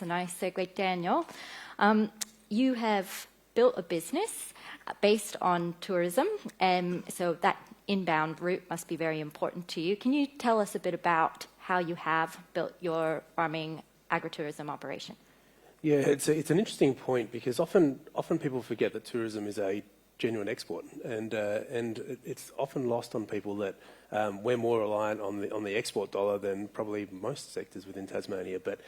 That's a nice segue, Daniel. You have built a business based on tourism, and so that inbound route must be very important to you. Can you tell us a bit about how you have built your farming agritourism operation? Yeah, it's an interesting point because often people forget that tourism is a genuine export, and it's often lost on people that we're more reliant on the export dollar than probably most sectors within Tasmania. But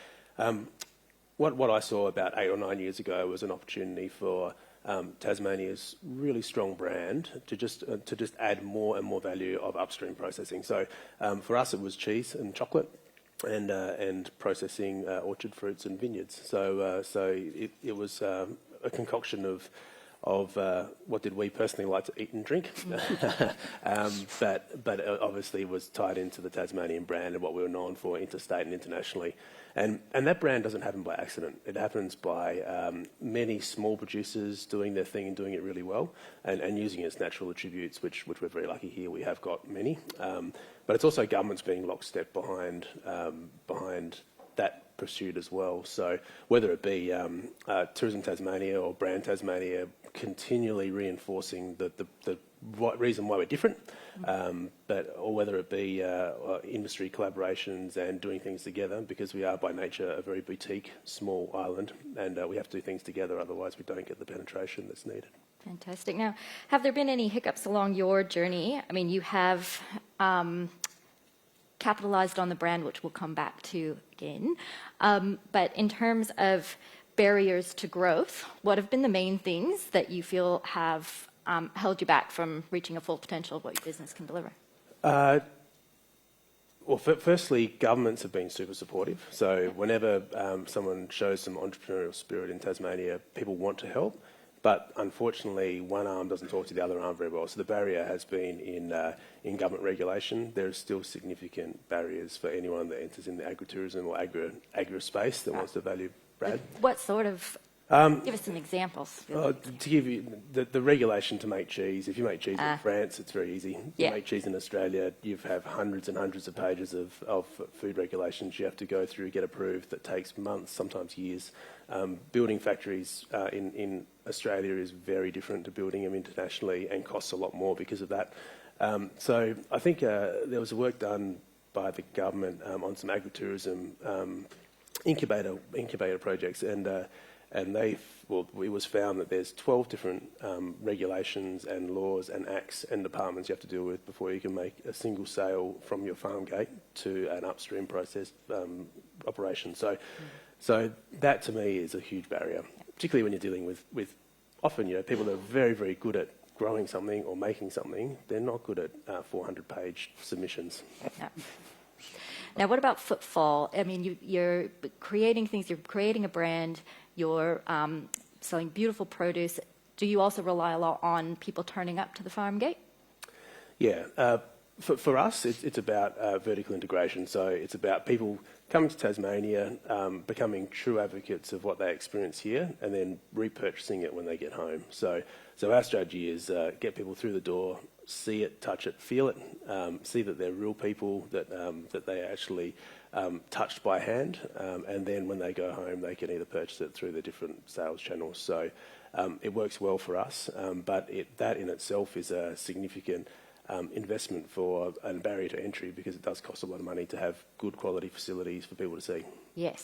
what I saw about 8 or 9 years ago was an opportunity for Tasmania's really strong brand to just add more and more value of upstream processing. So for us, it was cheese and chocolate, and processing orchard fruits and vineyards. So it was a concoction of what did we personally like to eat and drink, but it obviously was tied into the Tasmanian brand and what we were known for interstate and internationally. And that brand doesn't happen by accident. It happens by many small producers doing their thing and doing it really well, and using its natural attributes, which we're very lucky here. We have got many, but it's also governments being lockstep behind that pursuit as well. So whether it be Tourism Tasmania or Brand Tasmania, continually reinforcing the reason why we're different, or whether it be industry collaborations and doing things together, because we are by nature a very boutique, small island, and we have to do things together, otherwise we don't get the penetration that's needed. Fantastic. Now, have there been any hiccups along your journey? I mean, you have capitalized on the brand, which we'll come back to again, but in terms of barriers to growth, what have been the main things that you feel have held you back from reaching a full potential of what your business can deliver? Well, firstly, governments have been super supportive. So whenever someone shows some entrepreneurial spirit in Tasmania, people want to help. But unfortunately, one arm doesn't talk to the other arm very well. So the barrier has been in government regulation. There are still significant barriers for anyone that enters in the agritourism or agri space that wants to value brand. What sort of... give us some examples. To give you the regulation to make cheese, if you make cheese in France, it's very easy. Yeah. To make cheese in Australia, you have hundreds and hundreds of pages of food regulations you have to go through, get approved, that takes months, sometimes years. Building factories in Australia is very different to building them internationally and costs a lot more because of that. So I think there was work done by the government on some agritourism incubator projects, and it was found that there's 12 different regulations and laws and acts and departments you have to deal with before you can make a single sale from your farm gate to an upstream process operation. So that to me is a huge barrier, particularly when you're dealing with often people that are very, very good at growing something or making something. They're not good at 400-page submissions. Yeah. Now, what about footfall? I mean, you're creating things, you're creating a brand, you're selling beautiful produce. Do you also rely a lot on people turning up to the farm gate? Yeah. For us, it's about vertical integration. So it's about people coming to Tasmania, becoming true advocates of what they experience here, and then repurchasing it when they get home. So our strategy is get people through the door, see it, touch it, feel it, see that they're real people, that they actually touched by hand, and then when they go home, they can either purchase it through the different sales channels. So it works well for us, but that in itself is a significant investment for a barrier to entry, because it does cost a lot of money to have good quality facilities for people to see. Yes,